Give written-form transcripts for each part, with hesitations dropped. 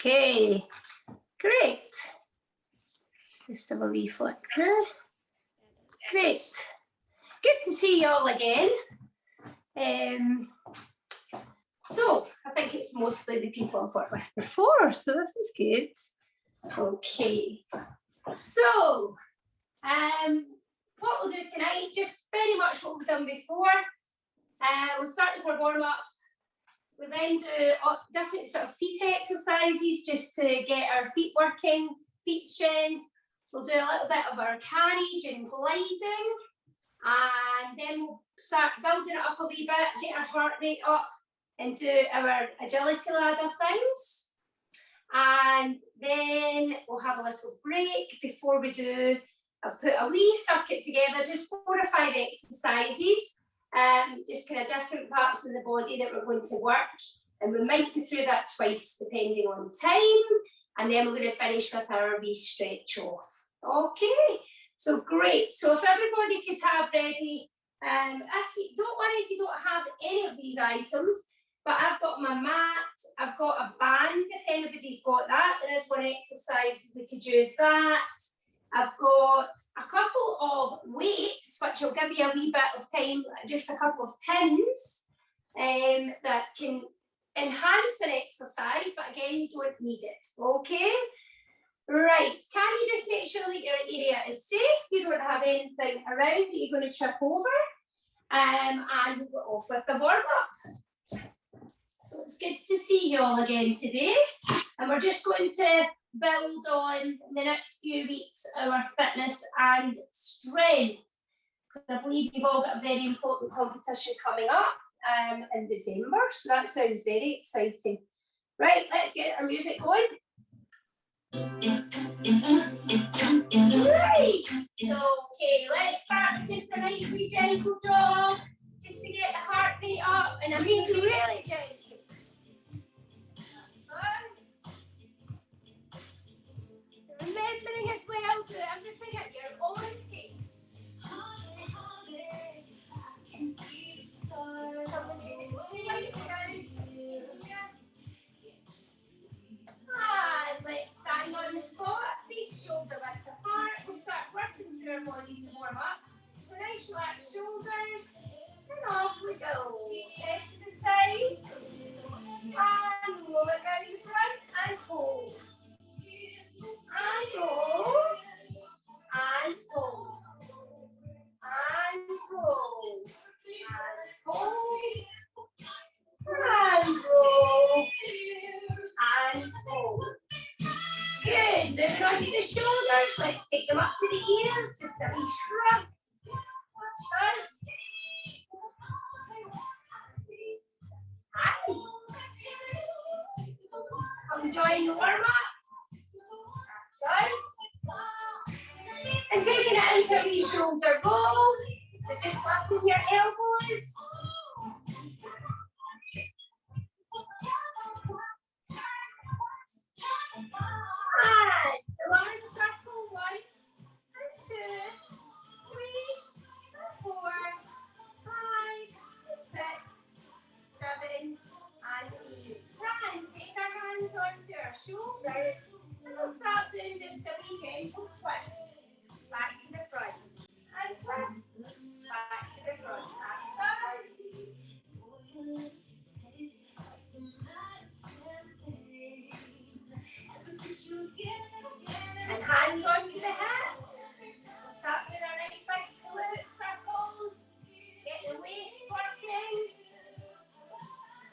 Okay, great. Just have a wee flick there. Great. Good to see you all again. So I think it's mostly the people I've worked with before, so this is good. Okay, so what we'll do tonight, just very much what we've done before. We'll start with our warm-up. We'll then do different sort of feet exercises just to get our feet working, feet strength. We'll do a little bit of our carriage and gliding, and then we'll start building it up a wee bit, get our heart rate up, and do our agility ladder things. And then we'll have a little break before we do. I've put a wee circuit together, just 4 or 5 exercises, just kind of different parts of the body that we're going to work. And we might go through that twice depending on time. And then we're going to finish with our wee stretch off. Okay, so great. So if everybody could have ready, don't worry if you don't have any of these items, but I've got my mat, I've got a band if anybody's got that. There is one exercise, we could use that. I've got a couple of weights, which will give you a wee bit of time, just a couple of tins that can enhance an exercise, but again, you don't need it, okay? Right, can you just make sure that your area is safe? You don't have anything around that you're going to trip over. And we'll go off with the warm-up. So it's good to see you all again today. And we're just going to build on in the next few weeks our fitness and strength. Because I believe you've all got a very important competition coming up in December. So that sounds very exciting. Right, let's get our music going. Right, so okay, let's start with just a nice wee gentle jog, just to get the heart rate up, and I mean really gentle. Remembering as well, do everything at your own pace. And let's stand on the spot, feet shoulder width apart. We'll start working through our body to warm up. So nice relaxed shoulders, and off we go. Head to the side, and roll it down in front, and hold. And roll, and hold. And roll, and hold. And roll, and hold. Good, moving on to the shoulders, let's take them up to the ears, just a wee shrug. Us. Hi. Come join the warm-up. That's us. And taking it into a wee shoulder roll, so just lifting your elbows. And the large circle, 1 and 2, 3, 4, 5, 6, 7, and 8. And take our hands onto our shoulders, and we'll start doing just a wee gentle twist. Back to the front, and twist, back to the front, and twist. And hands onto the hip. We'll start doing our nice big glute circles. Get the waist working.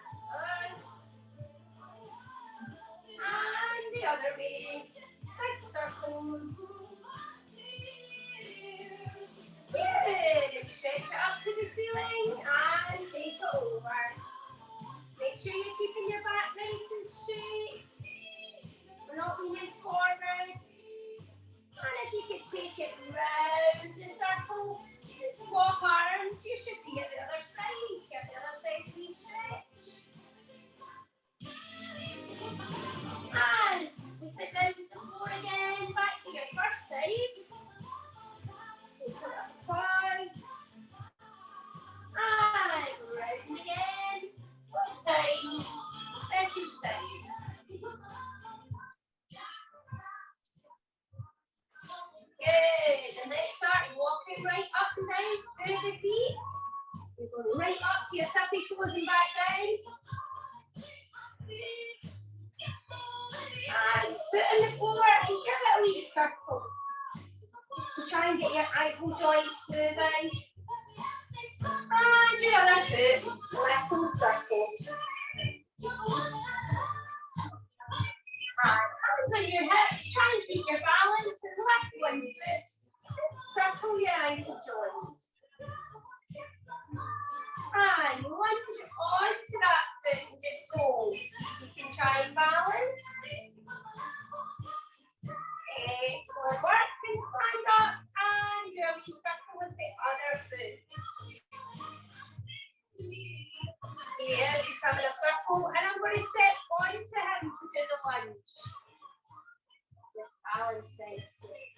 That's us. And the other joints moving. And your other foot, little circle. And hands on your hips, try and keep your balance and lift one foot. Circle your ankle joints. And lunge onto that foot and just hold. You can try and balance. Excellent work. And stand up and do a wee circle with the other foot. Yes, he's having a circle, and I'm going to step onto him to do the lunge. Just balance nicely.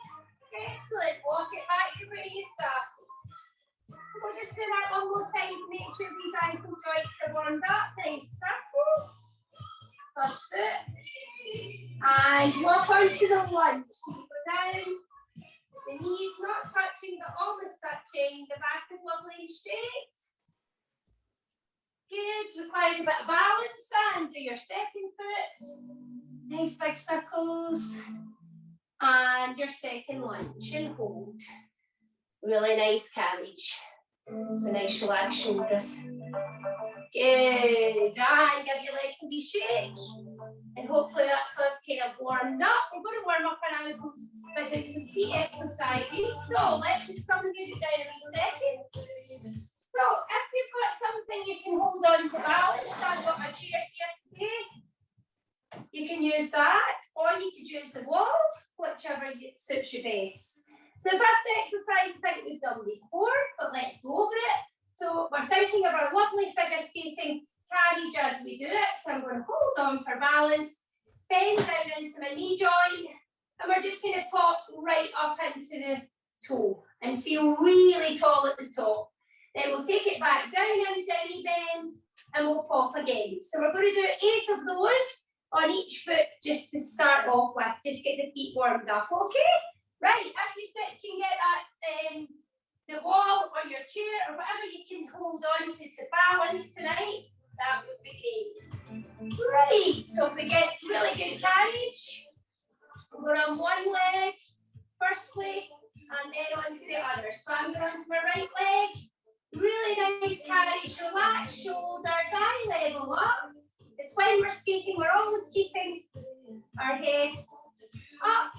Excellent. Walk it back to where you started. We'll just do that one more time to make sure these ankle joints are warmed up. Nice circles. First foot. And walk onto the lunge. So you go down. The knees not touching, but almost touching. The back is lovely and straight. Good. Requires a bit of balance. Stand. Do your second foot. Nice big circles. And your second lunge and hold. Really nice carriage. So nice relaxed shoulders. Good. And give your legs a wee shake. And hopefully that's us kind of warmed up. We're going to warm up our ankles by doing some feet exercises. So let's just come and music down in a second. So if you've got something you can hold on to balance, I've got my chair here today. You can use that, or you could use the wall, whichever suits you best. So the first exercise I think we've done before, but let's go over it. So we're thinking of our lovely figure skating carriage as we do it. So I'm going to hold on for balance, bend down into my knee joint, and we're just going to pop right up into the toe and feel really tall at the top. Then we'll take it back down into a knee bend and we'll pop again. So we're going to do 8 of those on each foot just to start off with. Just get the feet warmed up, okay? Right, if you can get that, the wall or your chair or whatever you can hold on to balance tonight, that would be great. Right, so if we get really good carriage, we're on one leg, firstly, and then onto the other. So I'm going onto my right leg. Really nice carriage, relax shoulders, eye level up. It's when we're skating, we're always keeping our head up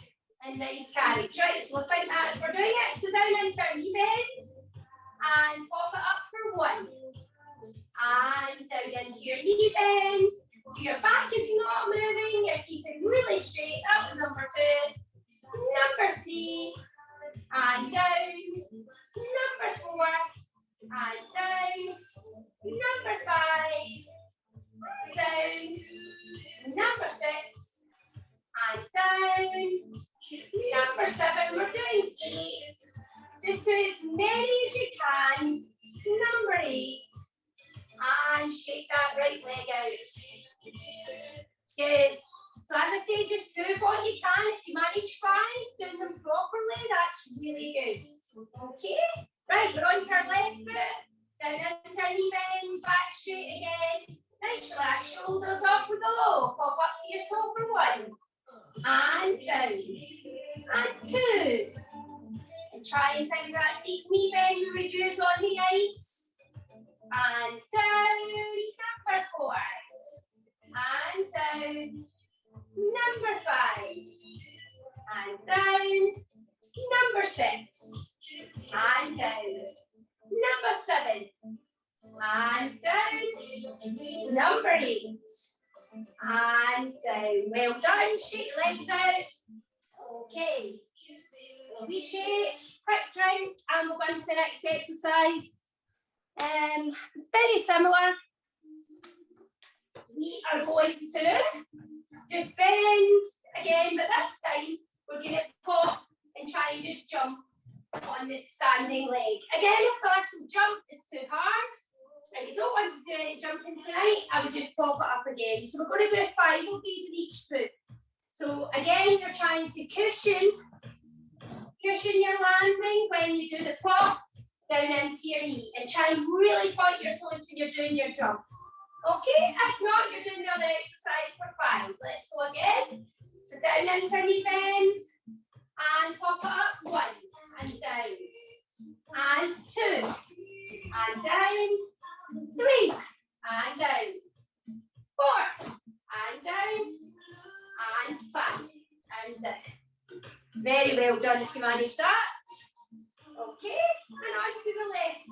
and nice carriage. Right, so we'll think that as we're doing it. So down into our knee bend and pop it up for 1. And down into your knee bend. So your back is not moving, you're keeping really straight. That was number 2. Number 3, and down. Number 4. And down, number 5, down, number 6, and down, number 7, we're doing 8, just do as many as you can, number 8, and shake that right leg out. Good. So as I say, just do what you can. If you manage 5, doing them properly, that's really good. Okay? Right, we're on to our left foot, down into our knee bend, back straight again. Nice relax, shoulders up we go. Pop up to your toe for 1. And down. And 2. And try and find that deep knee bend we would use on the ice. And down. Number 4. And down. Number 5. And down. Number 6. And down. Number 7. And down. Number 8. And down. Well done. Shake legs out. Okay. So we shake, quick drink, and we'll go on to the next exercise. Very similar. We are going to just bend again, but this time we're going to pop and try and just jump on this standing leg. Again, if the little jump is too hard and you don't want to do any jumping tonight, I would just pop it up again. So we're going to do 5 of these in each foot. So again, you're trying to cushion your landing when you do the pop down into your knee, and try and really point your toes when you're doing your jump. Okay, if not, you're doing the other exercise for 5. Let's go again. So down into our knee bend and pop it up, 1 and down. 2, and down, 3, and down, 4, and down, and 5, and down. Very well done if you manage that. Okay, and on to the left.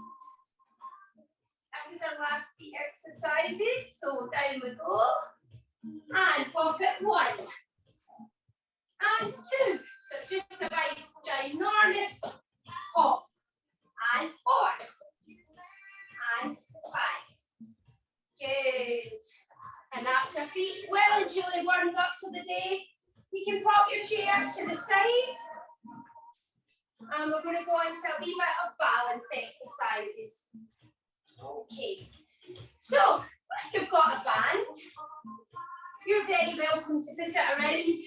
This is our last feet exercises, so down we go. And pocket 1, and 2. So it's just a big, ginormous hop. And 4, and 5. Good. And that's our feet well and truly warmed up for the day. You can pop your chair to the side. And we're going to go into a wee bit of balance exercises. Okay. So, if you've got a band, you're very welcome to put it around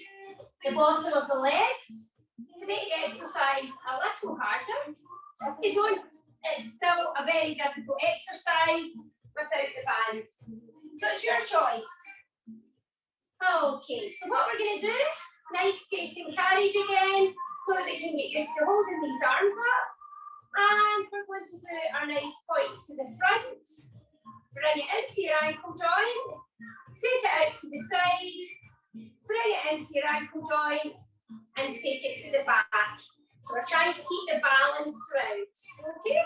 the bottom of the legs to make the exercise a little harder. If you don't, it's still a very difficult exercise without the band. So it's your choice. Okay, so what we're going to do, nice skating carriage again, so that we can get used to holding these arms up. And we're going to do our nice point to the front. Bring it into your ankle joint. Take it out to the side. Bring it into your ankle joint. And take it to the back. So we're trying to keep the balance throughout. Okay?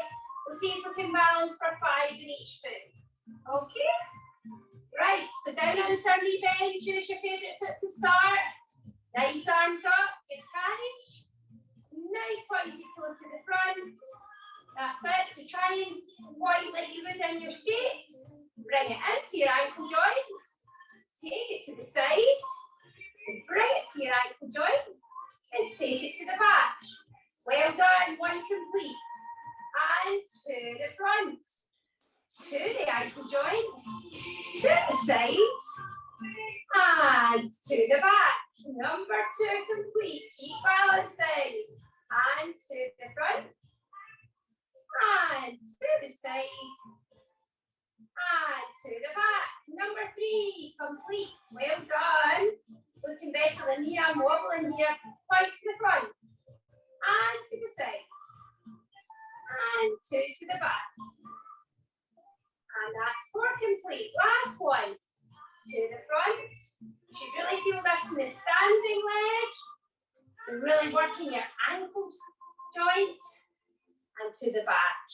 We'll see if we can balance for 5 in each foot. Okay? Right, so down onto our knee bend. Choose your favourite foot to start. Nice arms up. Good carriage. Nice pointed toe to the front. That's it. So try and point like you would in your skates. Bring it into your ankle joint. Take it to the side. Bring it to your ankle joint. And take it to the back. Well done. 1 complete. And to the front. To the ankle joint. To the side. And to the back. Number 2 complete. Keep balancing. And to the front. And to the side. And to the back. Number 3 complete. Well done. Looking better than here. I'm wobbling here. Point to the front. And to the side. And 2 to the back. And that's 4 complete. Last one. To the front. You should really feel this in the standing leg. You're really working your ankle joint. And to the back.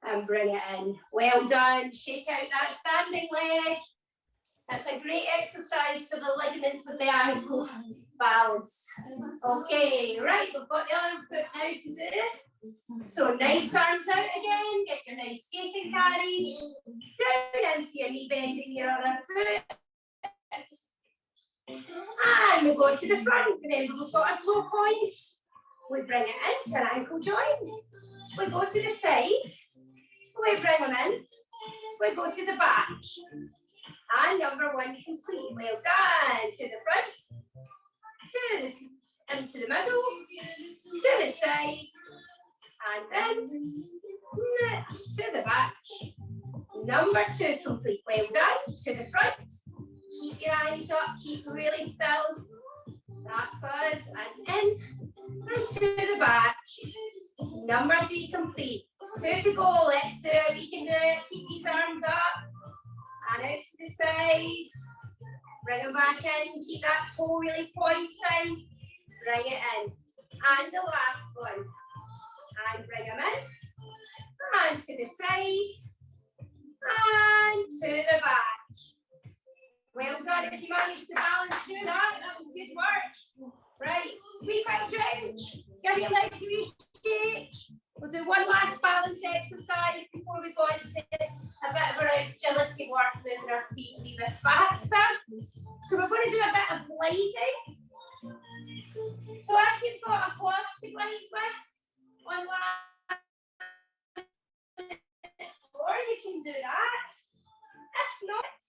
And bring it in. Well done. Shake out that standing leg. That's a great exercise for the ligaments of the ankle. Balance. Okay, right, we've got the other foot now to do. So nice arms out again. Get your nice skating carriage. Down into your knee bending your other foot. And we go to the front. Remember, we've got our toe point. We bring it into our ankle joint. We go to the side. We bring them in. We go to the back. And number 1 complete. Well done. To the front. To the, into the middle. To the side. And in. To the back. Number 2 complete. Well done. To the front. Keep your eyes up. Keep really still. That's us. And in. And to the back. Number 3 complete. 2 to go. Let's do it. We can do it. Keep these arms up. And out to the side. Bring them back in. Keep that toe really pointing. Bring it in. And the last one. And bring them in. And to the side. And to the back. Well done. If you managed to balance through that, that was good work. Right. Sweep out drench. Give your legs a wee shake. We'll do one last balance exercise before we go into a bit of our agility work, moving our feet a wee bit faster. So we're going to do a bit of gliding. So if you've got a cloth to glide with, one last floor, you can do that. If not,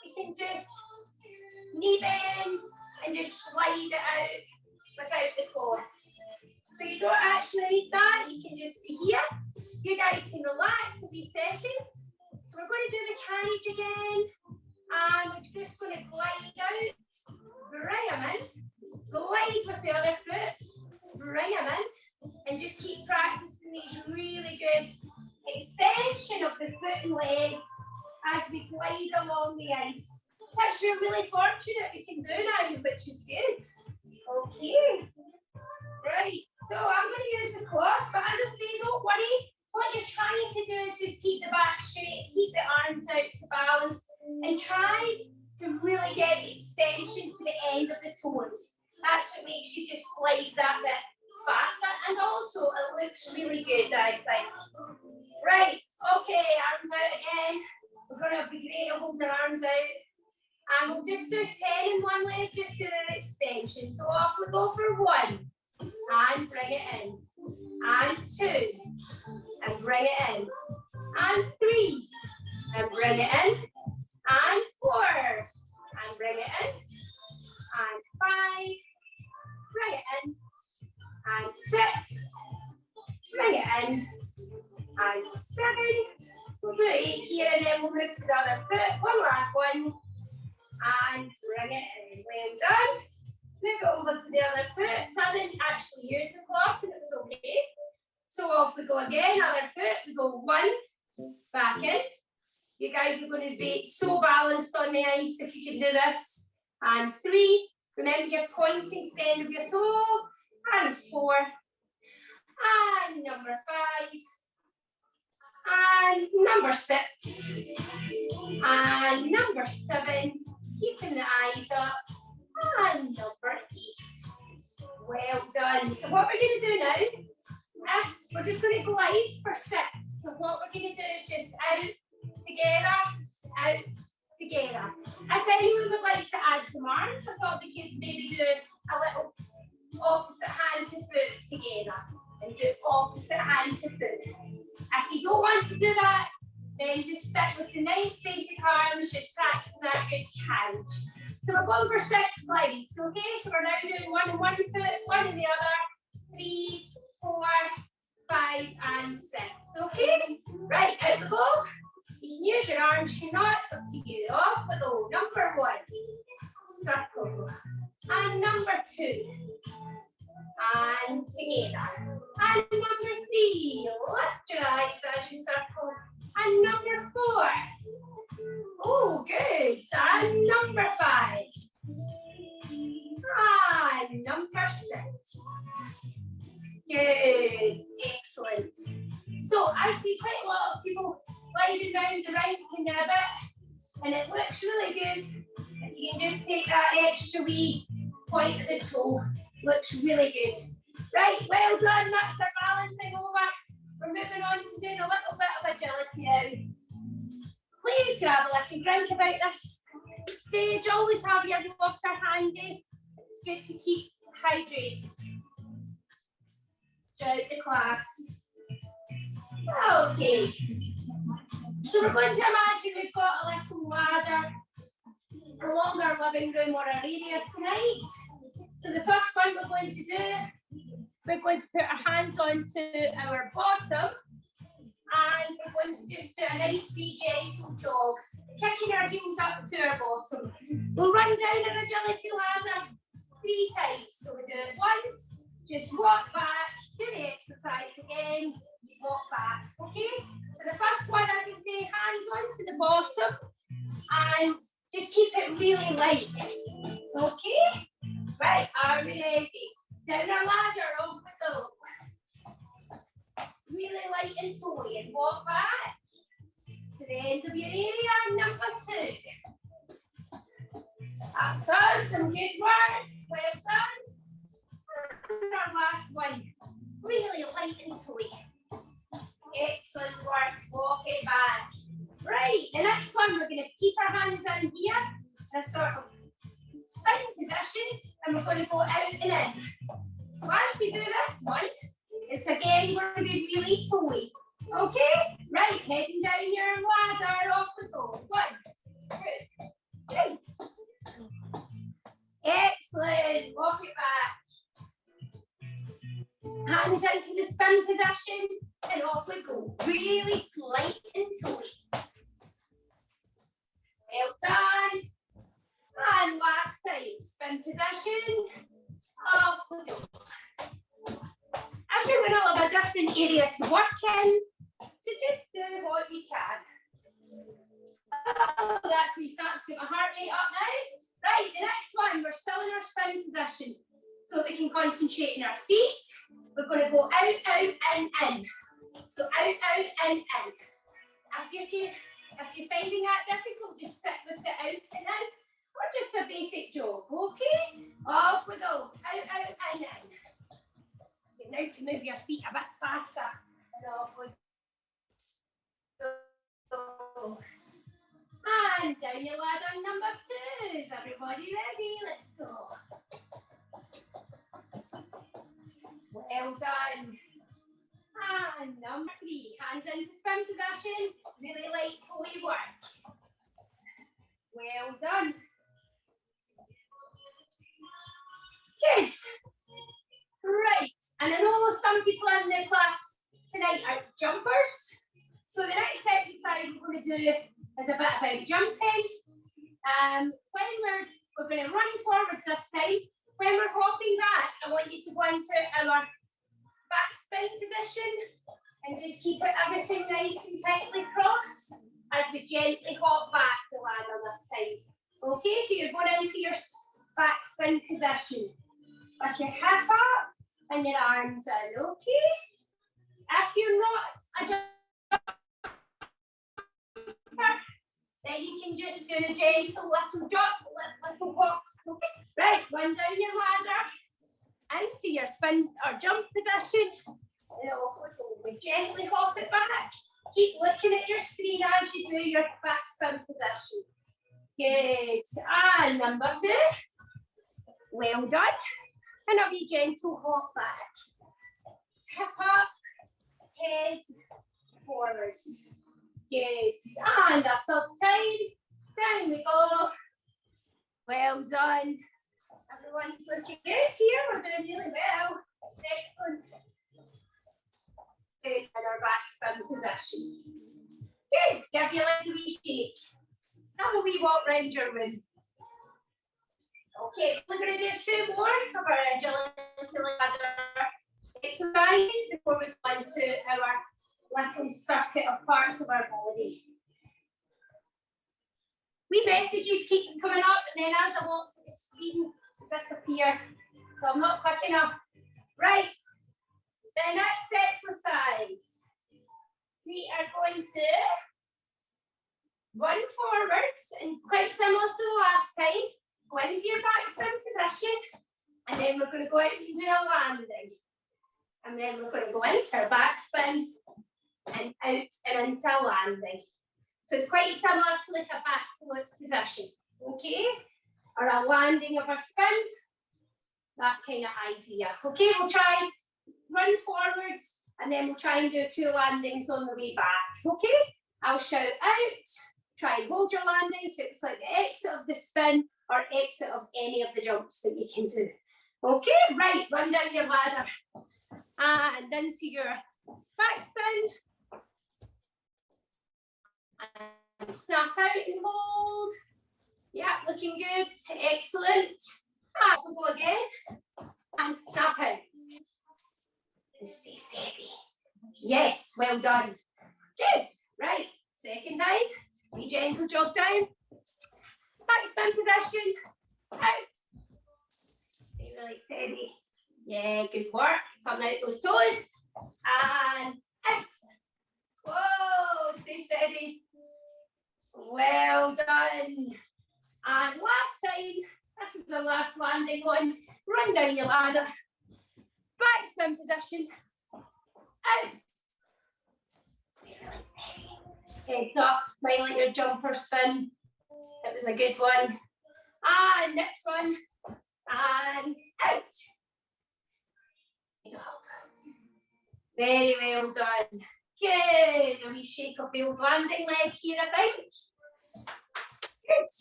you can just knee bend and just slide it out without the core. So you don't actually need that, you can just be here. You guys can relax a wee second. So we're going to do the carriage again. And we're just going to glide out, bring them in, glide with the other foot, bring them in, and just keep practicing these really good the foot and legs as we glide along the ice. Which we're really fortunate we can do now, which is good. Okay. Right, so I'm going to use the cloth, but as I say, don't worry. What you're trying to do is just keep the back straight, keep the arms out to balance, and try to really get the extension to the end of the toes. That's what makes you just glide that bit faster, and also it looks really good, I think. Right, okay, arms out again. We're going to be great at holding our arms out. And we'll just do 10 in one leg, just do an extension. So off we go for 1, and bring it in. And 2, and bring it in. And 3, and bring it in. And 4, and bring it in. And 5, bring it in. And 6, bring it in. And 7, we'll do 8 here, and then we'll move to the other foot. One last one. And bring it in. Well done. Move it over to the other foot. I didn't actually use the cloth, and it was okay. So off we go again. Other foot. We go 1, back in. You guys are going to be so balanced on the ice if you can do this. And 3. Remember, you're pointing to the end of your toe. And 4. And number 5. And number 6. And number 7. Keeping the eyes up. And number 8. Well done. So what we're going to do now, we're just going to glide for 6. So what we're going to do is just out, together, together. If anyone would like to add some arms, I thought we could maybe do a little opposite hand to foot together. And do opposite hand to foot. If you don't want to do that, then just stick with the nice basic arms, just practicing that good count. So we're going for 6 glides, okay? So we're now doing 1 in one foot, 1 in the other, 3, 4, 5, and 6, okay? Right, out we go. You can use your arms, you know, it's up to you. Off we go. Number 1, circle. And number 2, and together. And number 3, lift your eyes as you circle. And number 4. Oh, good. And number 5. And number 6. Good. Excellent. So I see quite a lot of people gliding round the right and a bit, and it looks really good. If you can just take that extra wee point at the toe, looks really good. Right, well done. That's our balancing over. We're moving on to doing a little bit of agility now. Please grab a little drink about this stage. Always have your water handy. It's good to keep hydrated throughout the class. Okay. So we're going to imagine we've got a little ladder along our living room or our area tonight. So the first one we're going to do, we're going to put our hands onto our bottom, and we're going to just do a nice wee gentle jog, kicking our heels up to our bottom. We'll run down our agility ladder 3 times. So we do it once, just walk back, do the exercise again, walk back, okay? So the first one, as I say, hands onto the bottom, and just keep it really light, okay? Right, are we ready? Down our ladder, off we go. Really light and toey, and walk back to the end of your area. Number 2. That's us, some good work, well done. And our last one, really light and toey. Excellent work, walk it back. Right, the next one, we're going to keep our hands in here, in a sort of spin position, and we're going to go out and in. So as we do this one, it's again going to be really toey. Okay? Right, heading down your ladder, off we go. 1, 2, 3. Excellent. Walk it back. Hands into the spin position, and off we go. Really light and toey. Well done. And last time, spin position, off we go. Everyone will have a different area to work in. So just do what you can. Oh, that's me starting to get my heart rate up now. Right, the next one, we're still in our spin position. So we can concentrate on our feet. We're going to go out, out, in. So out, out, in. If you're finding that difficult, just stick with the out and in, or just a basic jog, okay? Off we go, out, out, in. So now to move your feet a bit faster, and off we go. And down your ladder number 2. Is everybody ready? Let's go. Well done. And number 3, hands into spin position, really light toey work. Well done. Good. Right, and I know some people in the class tonight are jumpers. So the next exercise we're going to do is a bit about jumping. When we're going to run forwards this time. When we're hopping back, I want you to go into our back spin position and just keep it everything nice and tightly crossed as we gently hop back the ladder this time. Okay, so you're going into your back spin position with your hip up and your arms in, okay? If you're not a jumper, then you can just do a gentle little jump, little hops. Okay? Right, run down your ladder into your spin or jump position. And off we go. We gently hop it back. Keep looking at your screen as you do your back spin position. Good. And number 2. Well done. And a wee gentle hop back. Hip up, head forwards. Good. And a third time. Down we go. Well done. Everyone's looking good here. We're doing really well. Excellent. Good. In our back spin position. Good. Give your legs a wee shake. Have a wee walk round your room. Okay, we're going to do 2 more of our agility ladder exercise before we go into our little circuit of parts of our body. Wee messages keep coming up, and then as I walk to the screen, disappear. So I'm not quick enough. Right, the next exercise, we are going to run forwards, and quite similar to the last time, go into your back spin position, and then we're going to go out and do a landing. And then we're going to go into our back spin, and out and into a landing. So it's quite similar to like a back float position, okay? Or a landing of our spin, that kind of idea. Okay, we'll try run forwards, and then we'll try and do 2 landings on the way back, okay? I'll shout out, try and hold your landing, so it's like the exit of the spin or exit of any of the jumps that you can do. Okay, right, run down your ladder and into your back spin. And snap out and hold. Yeah, looking good. Excellent. And we'll go again. And snap out. And stay steady. Yes, well done. Good. Right, second time. Be gentle jog down. Back spin position. Out. Stay really steady. Yeah, good work. Turn out those toes. And out. Whoa, stay steady. Well done. And last time, this is the last landing one. Run down your ladder. Back spin position. Out. Stay really steady. Head up, smile like your jumper spin. It was a good one. And next one. And out. Very well done. Good. A wee shake of the old landing leg here, I think. Good.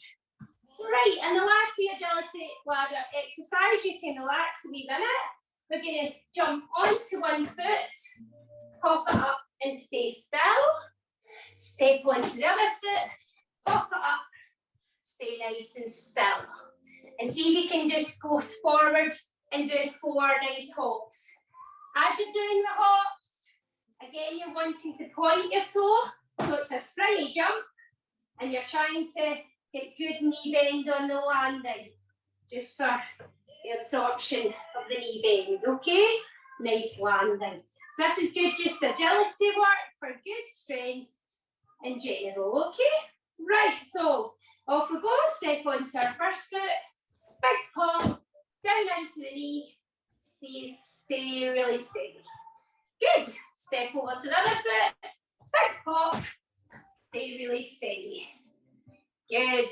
Right, and the last wee agility ladder exercise, you can relax a wee minute. We're going to jump onto one foot, pop it up and stay still. Step onto the other foot, pop it up, stay nice and still. And see if you can just go forward and do 4 nice hops. As you're doing the hops, Again, you're wanting to point your toe, so it's a springy jump, and you're trying to get good knee bend on the landing, just for the absorption of the knee bend, okay? Nice landing. So this is good, just agility work for good strength in general, okay? Right, so off we go, step onto our first foot, big pop, down into the knee, stay really steady. Good, step over to the other foot, big pop, stay really steady. Good,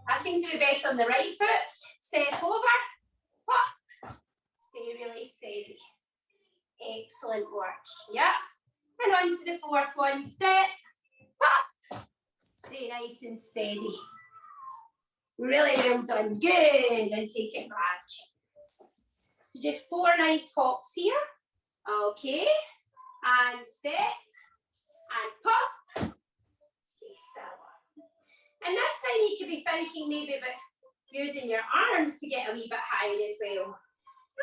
I seem to be better on the right foot, step over, pop, stay really steady. Excellent work, yeah. And on to the fourth one, step, pop, stay nice and steady. Really well done, good, and take it back. Just 4 nice hops here, okay, and step, and pop, stay still. And this time you could be thinking maybe about using your arms to get a wee bit higher as well.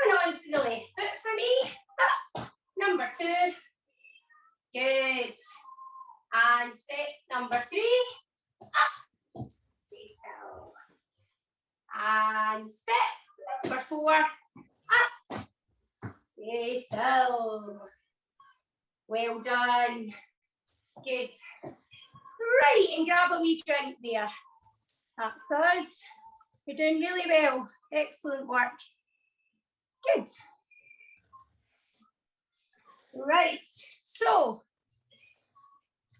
And on to the left foot for me, up, number 2, good, and step number 3, up, stay still, and step number 4, up, stay still. Well done, good. Right, and grab a wee drink there. That's us. You're doing really well, excellent work. Good. Right, so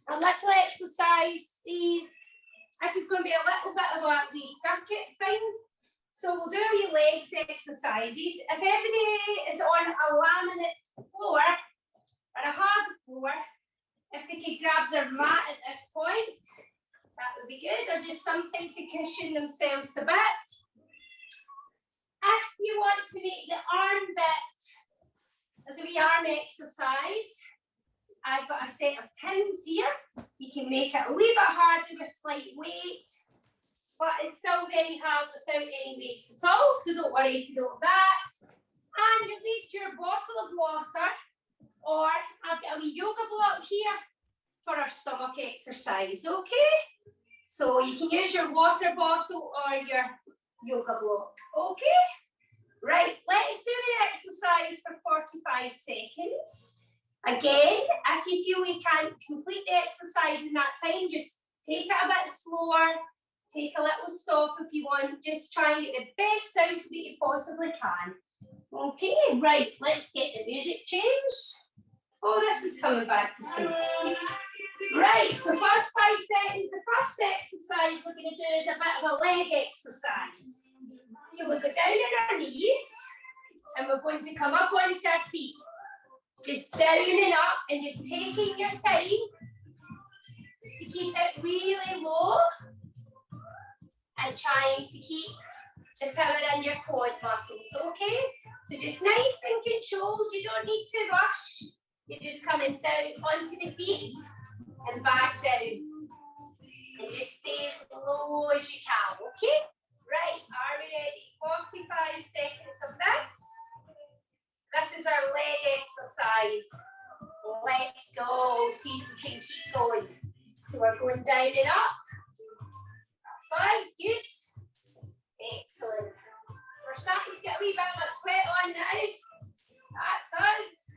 a little exercise is, this is going to be a little bit of a wee circuit thing. So we'll do a wee legs exercises. If everybody is on a laminate floor or a hard floor, if they could grab their mat at this point, that would be good, or just something to cushion themselves a bit. If you want to make the arm bit as a wee arm exercise, I've got a set of tins here. You can make it a wee bit harder with slight weight, but it's still very hard without any weights at all, so don't worry if you don't have that. And you'll need your bottle of water, or I've got a wee yoga block here for our stomach exercise, okay? So you can use your water bottle or your yoga block, okay? Right, let's do the exercise for 45 seconds. Again, if you feel you can't complete the exercise in that time, just take it a bit slower, take a little stop if you want, just try and get the best out of it you possibly can. Okay, right, let's get the music changed. Oh, this is coming back to see. Right, so 45 seconds, the first exercise we're going to do is a bit of a leg exercise. So we'll go down on our knees, and we're going to come up onto our feet. Just down and up, and just taking your time to keep it really low, and trying to keep the power in your quad muscles, okay? So just nice and controlled, you don't need to rush. You're just coming down onto the feet and back down. And just stay as low as you can, okay? Right, are we ready? 45 seconds of this. This is our leg exercise. Let's go. See if we can keep going. So we're going down and up. That's good. Excellent. We're starting to get a wee bit of a sweat on now. That's us.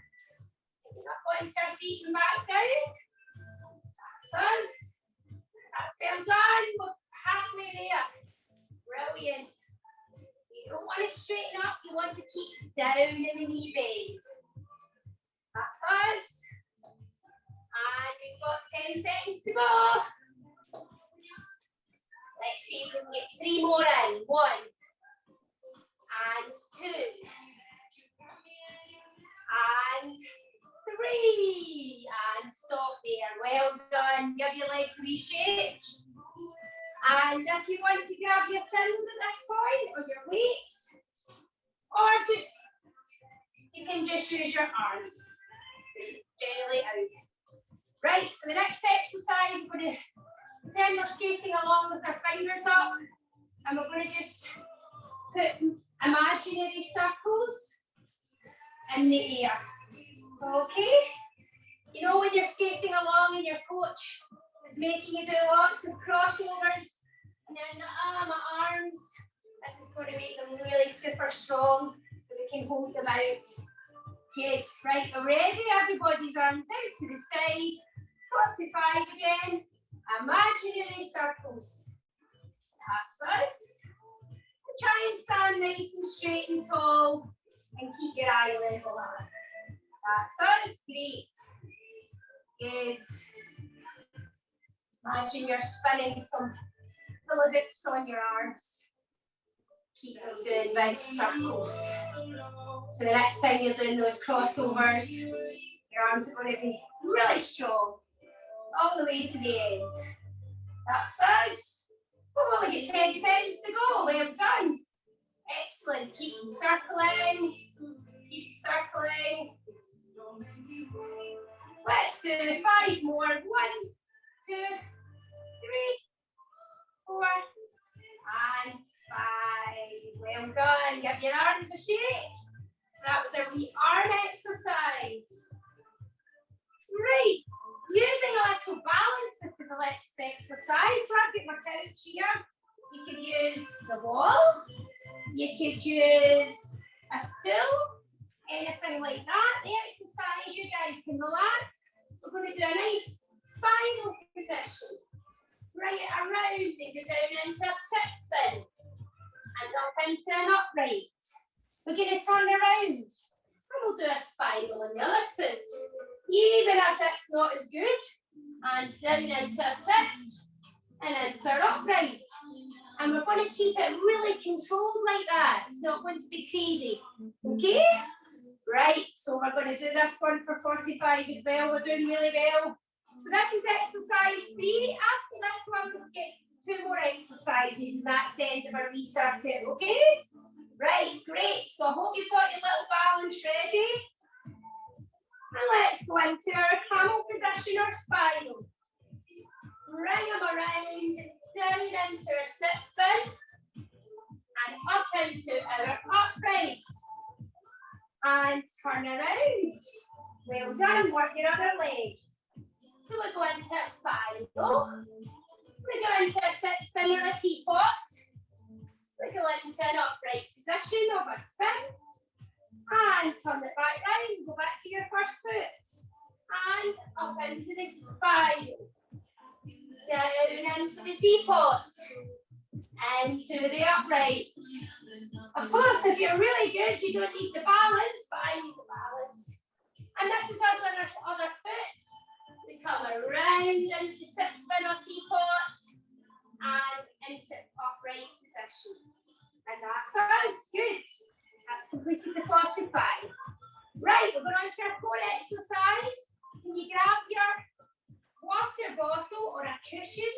Up onto our feet and back down. That's us. That's well done. We're halfway there. Brilliant. You don't want to straighten up, you want to keep down in the knee bend. That's us. And we've got 10 seconds to go. Let's see if we can get 3 more in. 1 and 2 and 3, and stop there. Well done. Give your legs a wee shake. And if you want to grab your tins at this point, or your weights, or just, you can just use your arms. Generally out. Right, so the next exercise, we're going to pretend we're skating along with our fingers up, and we're going to just put imaginary circles in the air. Okay? You know when you're skating along and your coach is making you do lots of crossovers and then my arms, this is going to make them really super strong so we can hold them out. Good, right, we're ready, everybody's arms out to the side, 45 again, imaginary circles, that's us. Try and stand nice and straight and tall and keep your eye level up. That's us, great. Good. Imagine you're spinning some hula hoops on your arms. Keep them doing big circles. So the next time you're doing those crossovers, your arms are going to be really strong. All the way to the end. That's us. We've only got 10 seconds to go. Well done. Excellent. Keep circling. Keep circling. Let's do 5 more. 1, 2, 3, 4, and 5. Well done. Give your arms a shake. So that was a wee arm exercise. Right. Using a little balance with the next exercise. So I've got my couch here. You could use the wall. You could use a stool. Anything like that. The exercise, you guys can relax. We're going to do a nice spinal position. Bring it around and go down into a sit spin. And up into an upright. We're going to turn around. And we'll do a spiral on the other foot. Even if it's not as good. And down into a sit. And into an upright. And we're going to keep it really controlled like that. It's not going to be crazy. Okay? Right, so we're going to do this one for 45 as well. We're doing really well. So this is exercise 3. After this one, we'll get 2 more exercises, and that's the end of our recircuit, okay? Right, great. So I hope you've got your little balance ready. And let's go into our camel position or spiral. Bring them around, down into our sit spin, and up into our upright. And turn around. Well done, work your other leg. So we go into a spiral. We go into a sit spin or a teapot. We go into an upright position of a spin. And turn it back round. Go back to your first foot. And up into the spiral. Down into the teapot. Into the upright. Of course, if you're really good, you don't need the balance, but I need the balance. And this is us on our other foot. We come around into sit spin or teapot and into upright position. And that's us. Good. That's completed the 45. Right, we're going on to our core exercise. Can you grab your water bottle or a cushion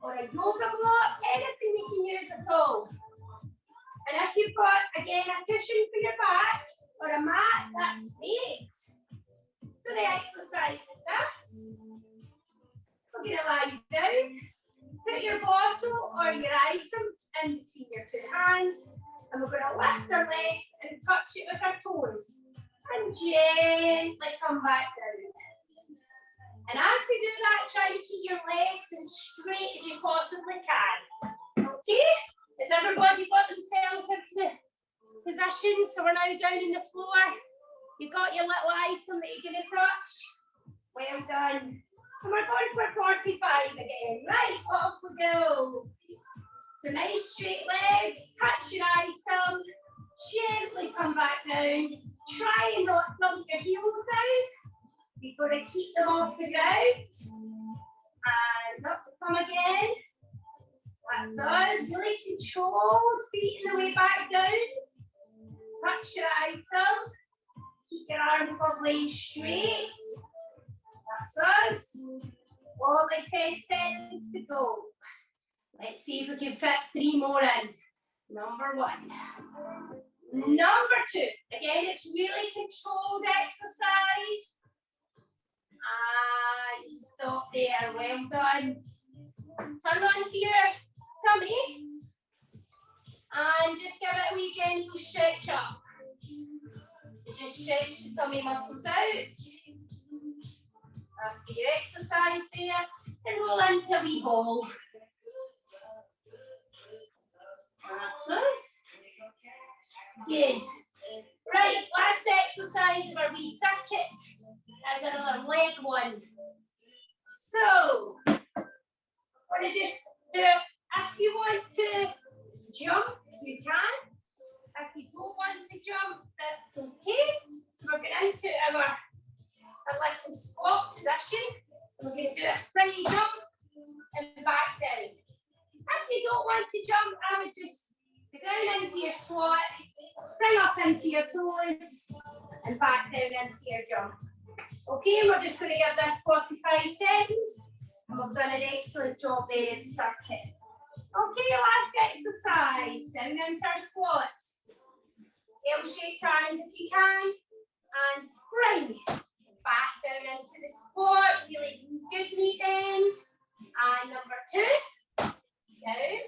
or a yoga block, anything you can use at all. And if you've got, again, a cushion for your back or a mat, that's great. So the exercise is this. We're going to lie down, put your bottle or your item in between your 2 hands, and we're going to lift our legs and touch it with our toes. And gently come back down. And as we do that, try and keep your legs as straight as you possibly can. Okay? Has everybody got themselves into position? So we're now down on the floor. You got your little item that you're going to touch. Well done. And we're going for 45 again. Right, off we go. So nice straight legs. Touch your item. Gently come back down. Try and not dump your heels down. You've got to keep them off the ground. And up to come again. That's us. Really controlled. Feet in the way back down. Touch your item. Keep your arms lovely and straight. That's us. Only 10 seconds to go. Let's see if we can fit 3 more in. Number 1. Number 2. Again, it's really controlled exercise. And stop there. Well done. Turn onto your tummy. And just give it a wee gentle stretch up. Just stretch the tummy muscles out. After your exercise there, and roll into a wee ball. That's us. Good. Right, last exercise of our wee circuit is another leg one. So, we're going to just do, if you want to jump, you can. If you don't want to jump, that's okay. We're going into our little squat position. We're going to do a springy jump and back down. If you don't want to jump, I would just go down into your squat, spring up into your toes, and back down into your jump. Okay, we're just going to give this 45 seconds, and we've done an excellent job there in the circuit. Okay, last exercise, down into our squat. L-shaped arms if you can, and spring. Back down into the squat, really good knee bend. And number 2, down,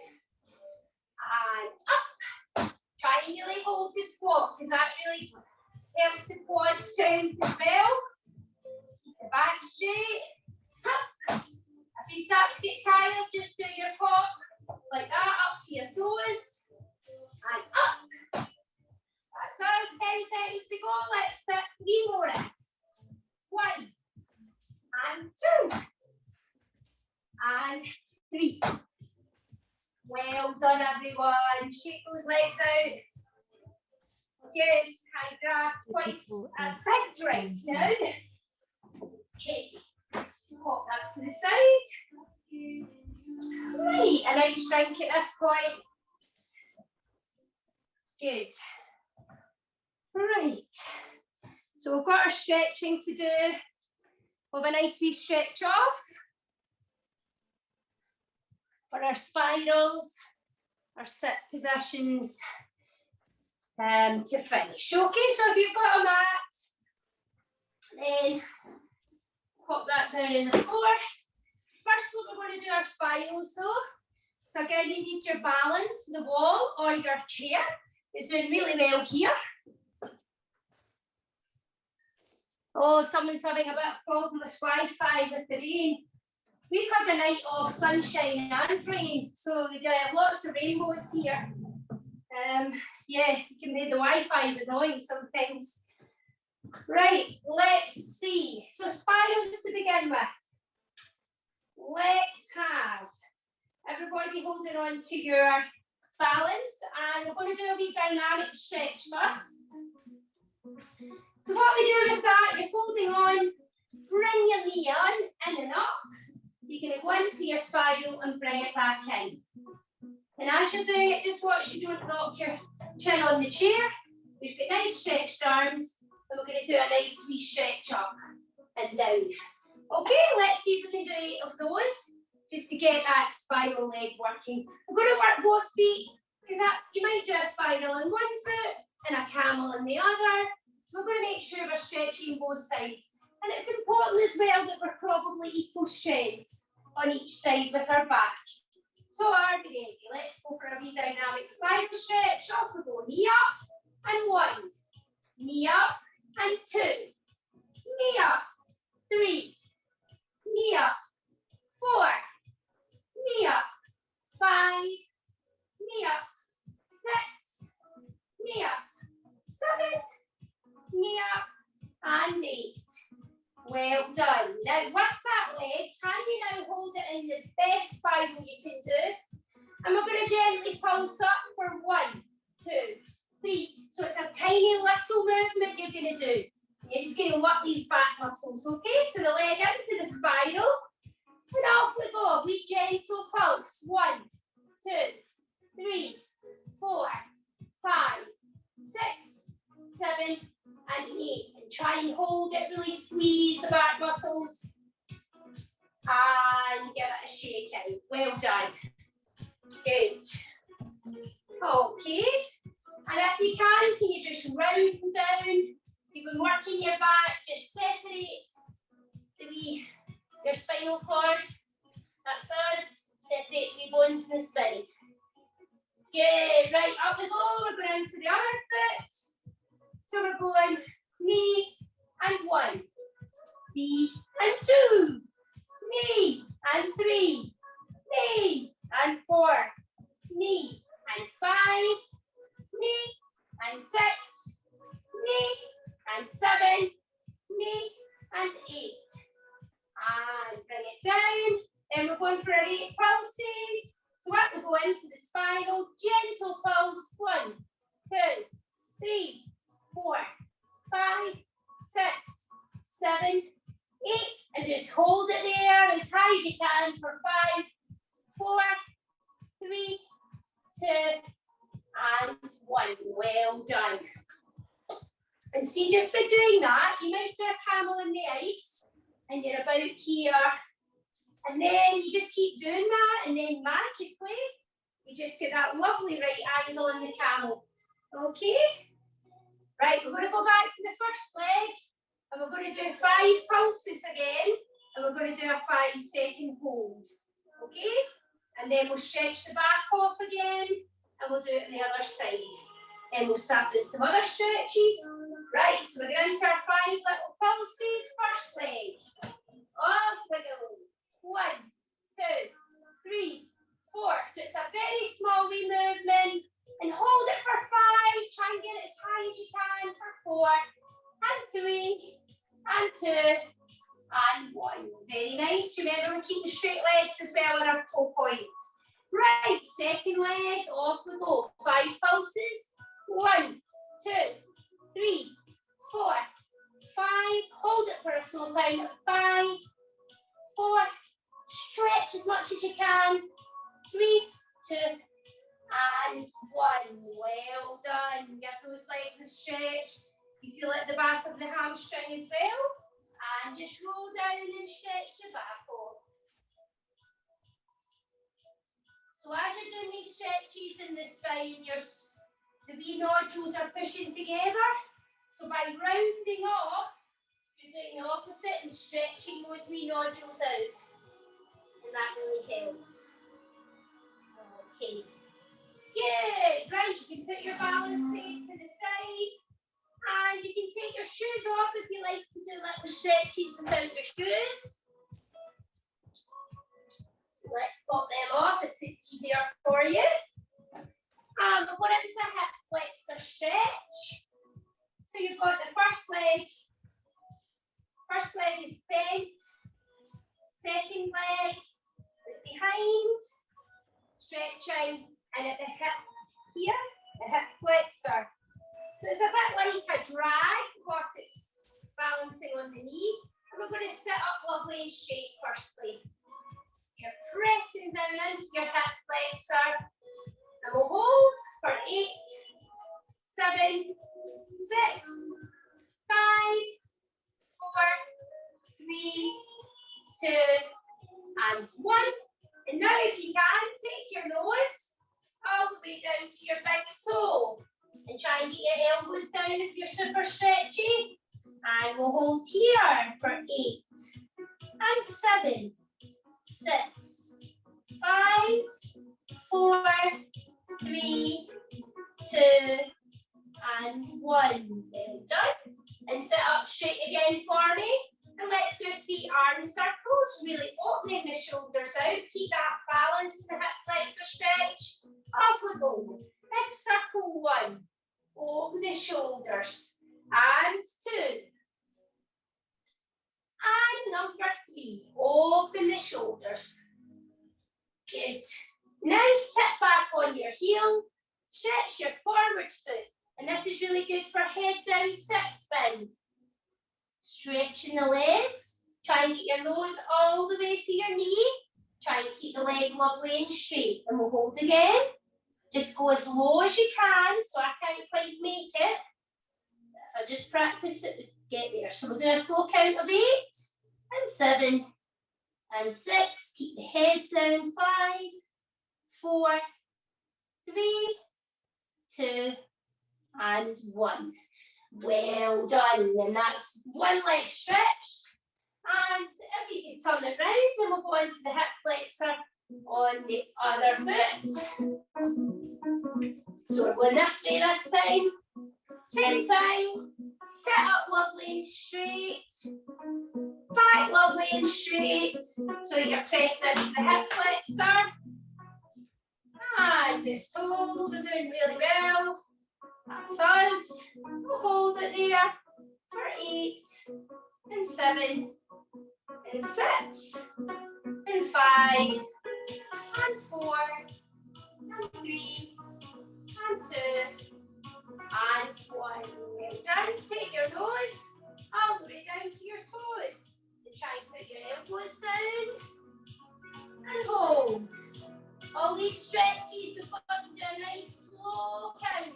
and up. Try and really hold the squat, because that really helps the quad strength as well. Keep the back straight. Up. If you start to get tired, just do your hop like that, up to your toes, and up. That's us, 10 seconds to go. Let's put 3 more in. 1, and 2, and 3. Well done, everyone. Shake those legs out. Good. And grab quite a big drink now. Okay. So pop that to the side. Right, a nice drink at this point. Good. Right. So we've got our stretching to do. We'll have a nice wee stretch off for our spirals, our sit positions to finish. Okay, so if you've got a mat, then pop that down on the floor. First, we're going to do our spirals though. So again, you need your balance, the wall or your chair. You're doing really well here. Oh, someone's having a bit of problem with Wi-Fi with the rain. We've had a night of sunshine and rain, so we get lots of rainbows here. Yeah, you can hear the Wi-Fi is annoying sometimes. Right, let's see. So spirals to begin with. Let's have everybody holding on to your balance, and we're going to do a wee dynamic stretch first. So what we do with that, you're holding on, bring your knee on, in and up. You're going to go into your spiral and bring it back in. And as you're doing it, just watch you don't knock your chin on the chair. We've got nice stretched arms, and we're going to do a nice wee stretch up and down. Okay, let's see if we can do 8 of those, just to get that spiral leg working. We're going to work both feet, because you might do a spiral on one foot and a camel on the other. So we're going to make sure we're stretching both sides. And it's important as well that we're probably equal strengths on each side with our back. So are we ready? Let's go for a wee dynamic spiral stretch. Off we go. Knee up and 1. Knee up and 2. Knee up. 3. Knee up. 4. Knee up. 5. Knee up. 6. Knee up. 7. Knee up and 8. Well done. Now with that leg, can you now hold it in the best spiral you can do? And we're going to gently pulse up for 1, 2, 3. So it's a tiny little movement you're going to do. You're just going to work these back muscles, okay? So the leg into the spiral. And off we go. We gentle pulse. 1, 2, 3, 4, 5, 6, 7, and 8. And try and hold it, really squeeze the back muscles. And give it a shake out. Well done. Good. Okay. And if you can you just round down? You've been working your back, just separate your spinal cord. That's us. Separate the bones in the spine. Good. Right, up we go. We're going to the other foot. So we're going knee and 1, knee and 2, knee and 3, knee and 4, knee and 5, knee and 6, knee and 7, knee and 8. And bring it down. Then we're going for our 8 pulses. So that will go into the spiral. Gentle pulse. 1, 2, 3, 4, 5, 6, 7, 8. And just hold it there as high as you can for 5, 4, 3, 2, and 1. Well done. And see, just by doing that, you might do a camel in the ice, and you're about here. And then you just keep doing that, and then magically, you just get that lovely right angle in the camel. Okay? Right, we're going to go back to the first leg, and we're going to do 5 pulses again, and we're going to do a 5-second hold. Okay? And then we'll stretch the back off again, and we'll do it on the other side. Then we'll start doing some other stretches. Right, so we're going into our 5 little pulses. First leg. Off we go. 1, 2, 3, 4. So it's a very small wee movement. And hold it for 5. Try and get it as high as you can for 4, and 3, and 2, and 1. Very nice. Remember, we're keeping straight legs as well in our toe point. Right, second leg. Off we go. 5 pulses. 1, 2, 3, 4, 5. Hold it for a slow count of 5, 4. Stretch as much as you can. 3, 2, and 1. Well done. Give those legs a stretch. You feel it at the back of the hamstring as well. And just roll down and stretch the back off. So as you're doing these stretches in the spine, the wee nodules are pushing together. So by rounding off, you're doing the opposite and stretching those wee nodules out. And that really helps. Okay. Good. Right, you can put your balance aid to the side. And you can take your shoes off if you like to do little stretches without your shoes. So let's pop them off. It's easier for you. We're going into a hip flexor stretch. So you've got the first leg. First leg is bent. Second leg is behind. Stretching. And at the hip here, the hip flexor. So it's a bit like a drag, but it's balancing on the knee. And we're going to sit up lovely and straight firstly. You're pressing down into your hip flexor. And we'll hold for 8, 7, 6, 5, 4, 3, 2, and 1. And now if you can, take your nose all the way down to your big toe. And try and get your elbows down if you're super stretchy. And we'll hold here for 8, and 7, 6, 5, 4, 3, 2, and 1. Well done. And sit up straight again for me. And let's do 3 arm circles, really opening the shoulders out. Keep that balance in the hip flexor stretch. Off we go. Big circle 1. Open the shoulders. And 2. And number 3. Open the shoulders. Good. Now sit back on your heel. Stretch your forward foot. And this is really good for head down sit spin. Stretching the legs. Try and get your nose all the way to your knee. Try and keep the leg lovely and straight. And we'll hold again. Just go as low as you can, so I can't quite make it. If I just practice it, get there. So we'll do a slow count of 8, and 7, and 6. Keep the head down. 5, 4, 3, 2, and 1. Well done. And that's one leg stretched. And if you can turn it round, and we'll go into the hip flexor on the other foot. So we're going this way this time. Same thing. Sit up lovely and straight. Back lovely and straight, so that you're pressed into the hip flexor. And just hold, we're doing really well. That's us. We'll hold it there for 8 and 7 and 6 and 5 and 4 and 3 and 2 and 1. Well done. Take your nose all the way down to your toes. And try and put your elbows down and hold. All these stretches, we've got to do a nice slow count.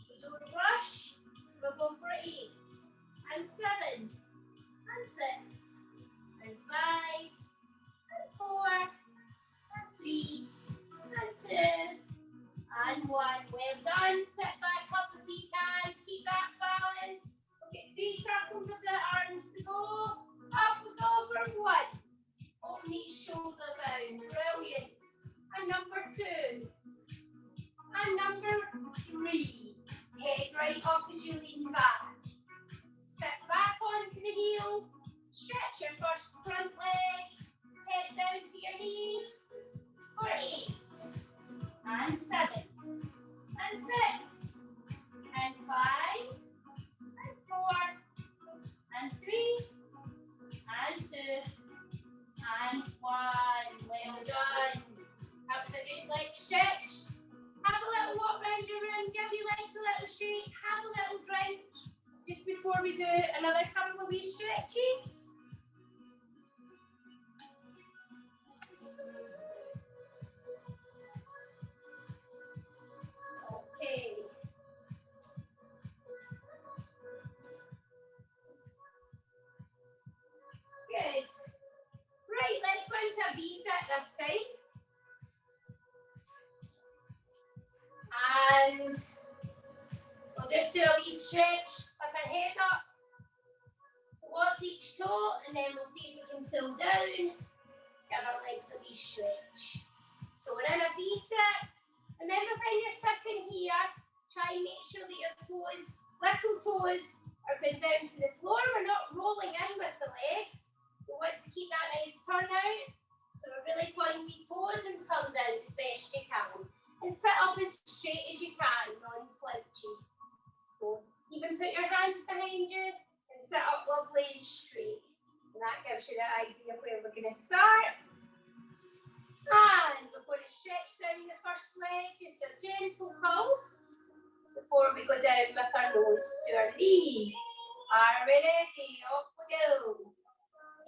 We don't rush, so we're going for 8 and 7 and 6 and 5 and 4 and 3 and 2 and 1. Well done. Sit back up if you can. Keep that balance. We'll get 3 circles of the arms to go. Off we go for 1. Open these shoulders out. Brilliant. And number 2. And number 3. Head right up as you lean back. Sit back onto the heel. Stretch your first front leg. Head down to your knee. For 8. And 7. And 6. And 5. And 4. And 3. And 2. And 1. Well done. That was a good leg stretch. Have a little walk around your room. Give your legs a little shake. Have a little drink. Just before we do another couple of wee stretches. Okay. Good. Right, let's go into a V-sit this time. And we'll just do a wee stretch with our head up towards each toe, and then we'll see if we can pull down, give our legs a wee stretch. So we're in a V-sit. Remember when you're sitting here, try and make sure that your toes, little toes, are going down to the floor. We're not rolling in with the legs. We want to keep that nice turn out. So we're really pointy toes and turn down as best you can. And sit up as straight as you can, non-slouchy. So even put your hands behind you and sit up lovely and straight. And that gives you the idea of where we're going to start. And we're going to stretch down the first leg, just a gentle pulse before we go down with our nose to our knee. Are we ready? Off we go.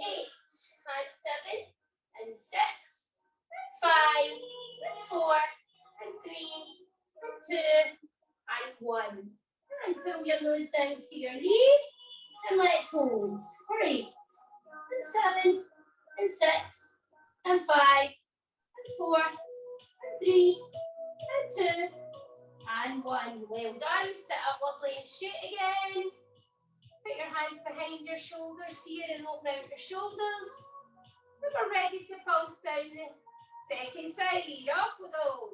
8 and 7 and 6 and 5 and 4 and 3 and 2 and 1. And pull your nose down to your knee and let's hold for 8 and 7 and 6 and 5 and 4 and 3 and 2 and 1. Well done. Sit up lovely and straight again. Put your hands behind your shoulders here and open out your shoulders. And we're ready to pulse down the second side. Off we go.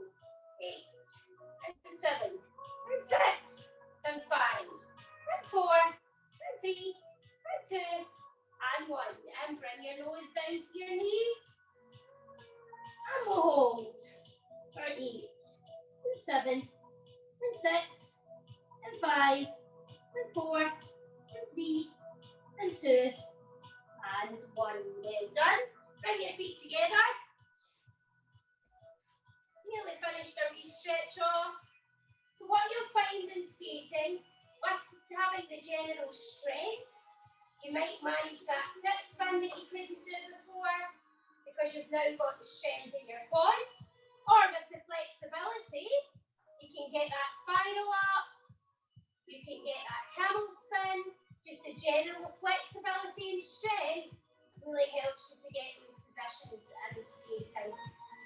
8 and 7 and 6 and 5 and 4 and 3 and 2 and 1. And bring your nose down to your knee. And we'll hold for 8 and 7 and 6 and 5 and 4 and 3 and 2 and 1. Well done. Bring your feet together. Nearly finished our wee stretch off. So what you'll find in skating, with having the general strength, you might manage that sit spin that you couldn't do before because you've now got the strength in your quads. Or with the flexibility, you can get that spiral up, you can get that camel spin. Just the general flexibility and strength really helps you to get those positions in skating.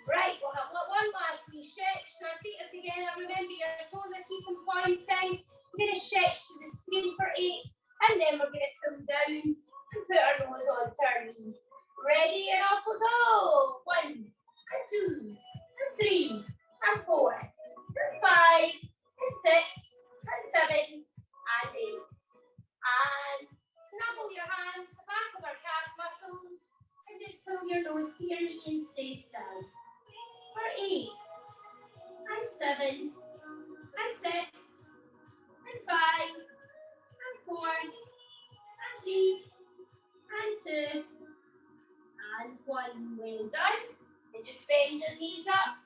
Right, we'll have one last wee stretch. So our feet are together. Remember your toes are keeping pointing. We're going to stretch to the screen for 8, and then we're going to come down and put our nose onto our knee. Ready, and off we go. 1 and 2 and 3 and 4 and 5 and 6 and 7 and 8. And snuggle your hands, the back of our calf nose to your knee and stay still. For 8, and 7, and 6, and 5, and 4, and 3, and 2, and 1. Well done. And just bend your knees up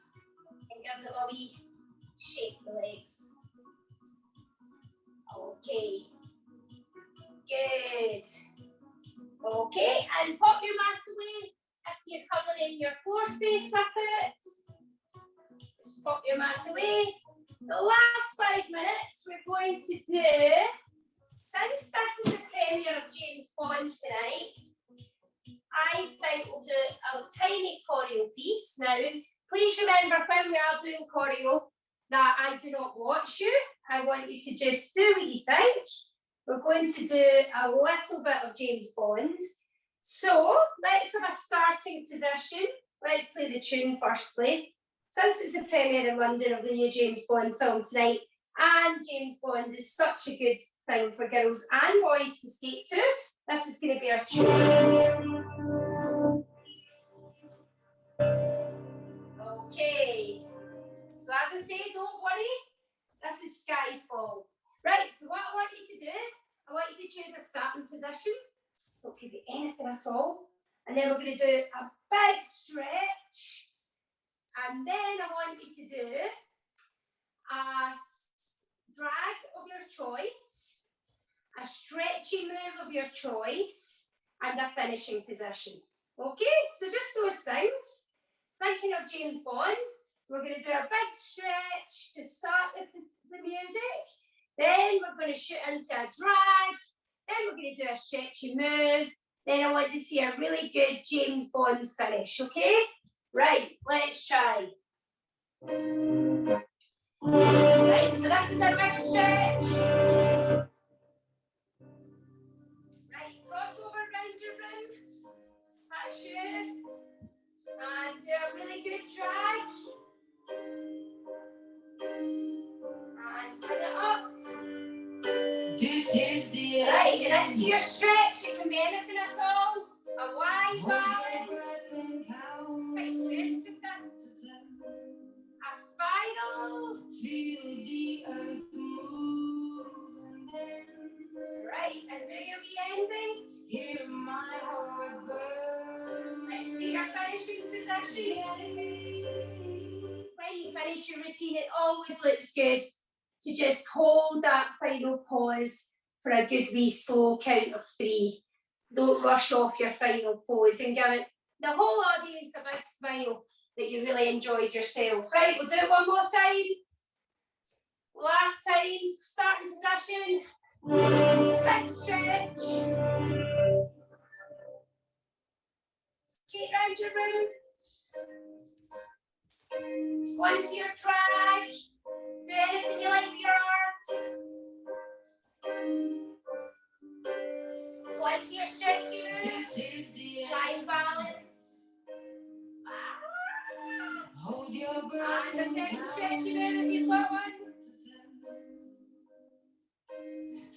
and give them a wee shake the legs. Okay. Good. Okay, and pop your mat away if you're covering your floor space with it. Just pop your mat away. The last 5 minutes we're going to do, since this is a premiere of James Bond tonight, I think we'll do a tiny choreo piece. Now, please remember when we are doing choreo that I do not watch you. I want you to just do what you think. We're going to do a little bit of James Bond. So let's have a starting position. Let's play the tune firstly. Since it's a premiere in London of the new James Bond film tonight, and James Bond is such a good thing for girls and boys to skate to, this is going to be our tune. Okay. So as I say, don't worry. This is Skyfall. Right, so what I want you to do, I want you to choose a starting position. So it could be anything at all. And then we're going to do a big stretch. And then I want you to do a drag of your choice, a stretchy move of your choice, and a finishing position. Okay, so just those things. Thinking of James Bond. So we're going to do a big stretch to start with the music. Then we're going to shoot into a drag. Then we're going to do a stretchy move. Then I want to see a really good James Bond finish, okay? Right, let's try. Right, so this is our big stretch. Right, cross over round your room. That's you. And do a really good drag. And put it up. This is the right, and into your stretch. It can be anything at all. A wide balance. Right, rest of this. A spiral. Feel the earth move. Right, and do your wee ending. Hear my heart burn. Let's see your finishing position. When you finish your routine, it always looks good to just hold that final pause for a good wee slow count of 3. Don't rush off your final pose and give it the whole audience a big smile that you really enjoyed yourself. Right, we'll do it one more time. Last time, starting position. Big stretch. Skate round your room. Go into your drag. Do anything you like with your arms. Go into your stretchy move. Try and balance. Hold your breath. And the second stretchy move if you've got one.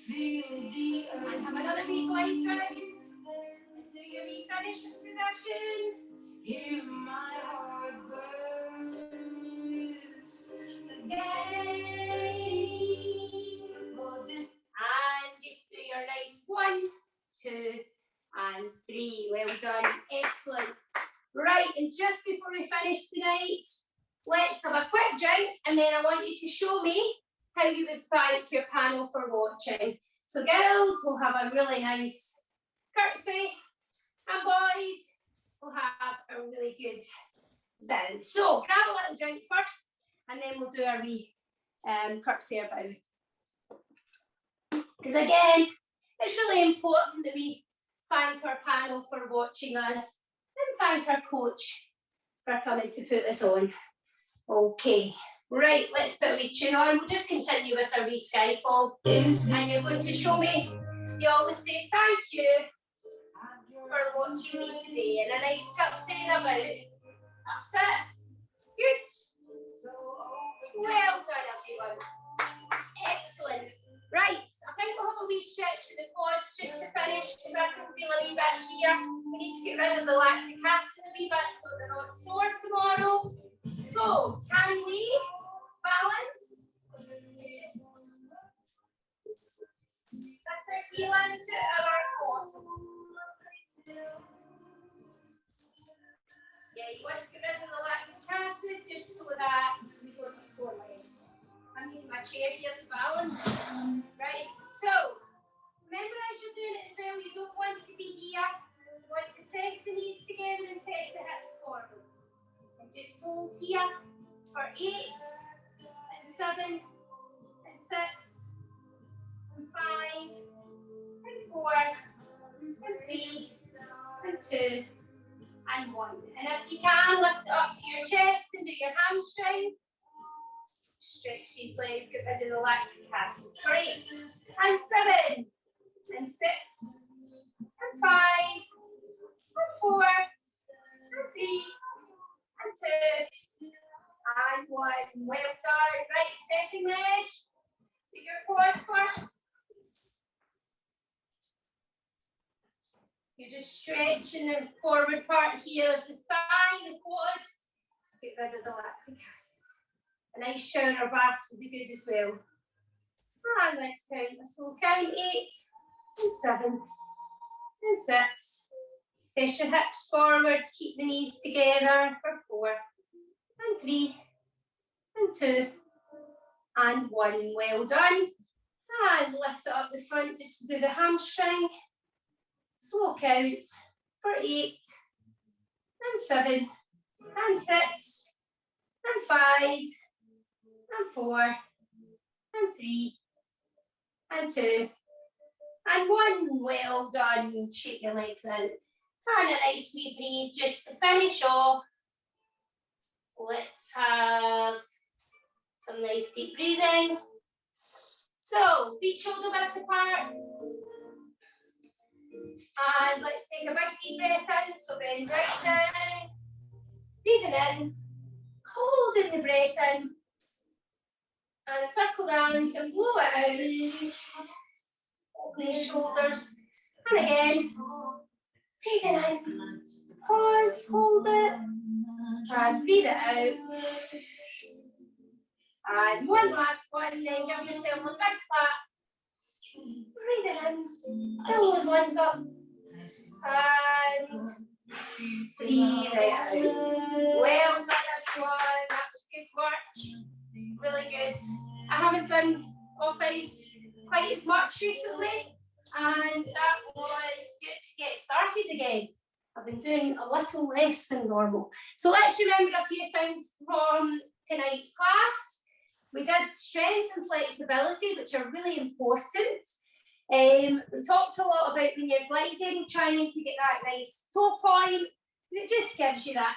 Feel the earth. And have another wee glide round. And do your wee finishing position. Hear my heart burst again for this. And you do your nice 1, 2, and 3. Well done. Excellent. Right, and just before we finish tonight, let's have a quick drink, and then I want you to show me how you would thank your panel for watching. So girls will have a really nice curtsy, and boys will have a really good bow. So grab a little drink first, and then we'll do our wee curtsy or bow. Because again, it's really important that we thank our panel for watching us, and thank our coach for coming to put us on. Okay, right, let's put a wee tune on. We'll just continue with our wee Skyfall. And you're going to show me, you always say thank you for watching me today, and a nice curtsy and a bow. That's it. Good. Well done, everyone. Excellent. Right, I think think we'll have a wee stretch of the quads just to finish because I can feel a wee bit here. We need to get rid of the lactic acid a wee bit so they're not sore tomorrow. So, can we balance? Just lift our heel into our quad. Yeah, you want to get rid of the lactic acid just so that we don't have sore legs. I'm using my chair here to balance. Right, so remember as you're doing it as well, you don't want to be here. You want to press the knees together and press the hips forwards. And just hold here for 8 and 7 and 6 and 5 and 4 and 3 and 2. And 1. And if you can, lift it up to your chest and do your hamstring. Stretch these legs, get rid of the lactic acid. 8 and 7 and 6 and 5 and 4 and 3 and 2 and 1. Well done. Right, second leg. Do your quad first. You're just stretching the forward part here of the thigh, the quads. Just get rid of the lactic acid. A nice shower bath would be good as well. And let's count a slow count. 8 and 7 and 6. Press your hips forward, keep the knees together for 4 and 3 and 2 and 1. Well done. And lift it up the front just to do the hamstring. Slow count for 8 and 7 and 6 and 5 and 4 and 3 and 2 and 1. Well done. Shake your legs out. And a nice wee breathe just to finish off. Let's have some nice deep breathing. So, feet shoulder width apart. And let's take a big deep breath in, so bend right down, breathing in, holding the breath in, and circle the arms and blow it out, open the shoulders, and again, breathing in, pause, hold it, and breathe it out, and one last one, then give yourself a big clap, breathing in, fill those lungs up, and breathe out. Well done, everyone. That was good work. Really good. I haven't done off-ice quite as much recently, and that was good to get started again. I've been doing a little less than normal. So let's remember a few things from tonight's class. We did strength and flexibility, which are really important. We talked a lot about when you're gliding, trying to get that nice toe point. It just gives you that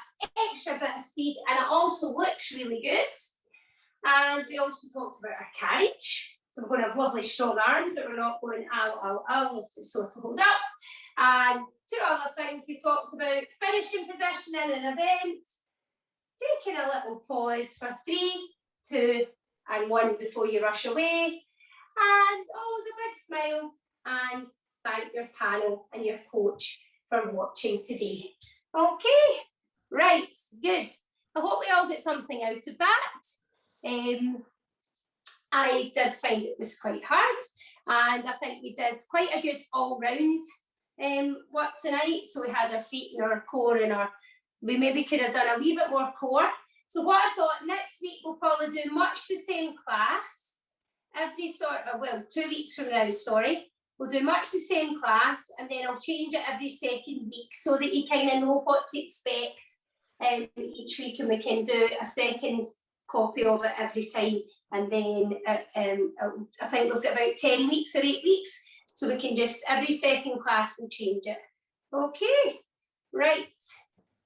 extra bit of speed, and it also looks really good. And we also talked about our carriage. So we're going to have lovely strong arms that we're not going ow, to sort of hold up. And 2 other things we talked about: finishing position in an event, taking a little pause for 3, 2, and 1 before you rush away. And always a big smile, and thank your panel and your coach for watching today. Okay, right, good. I hope we all get something out of that. I did find it was quite hard, and I think we did quite a good all-round work tonight. So we had our feet and our core and we maybe could have done a wee bit more core. So what I thought, next week we'll probably do much the same class. Every 2 weeks from now, we'll do much the same class, and then I'll change it every second week so that you kind of know what to expect each week, and we can do a second copy of it every time. And then I think we've got about 10 weeks or 8 weeks, so we can just, every second class we'll change it. Okay, right,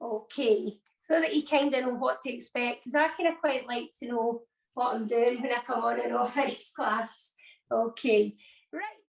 okay, so that you kind of know what to expect, because I kind of quite like to know what I'm doing when I come on an off-ice class. Okay, right.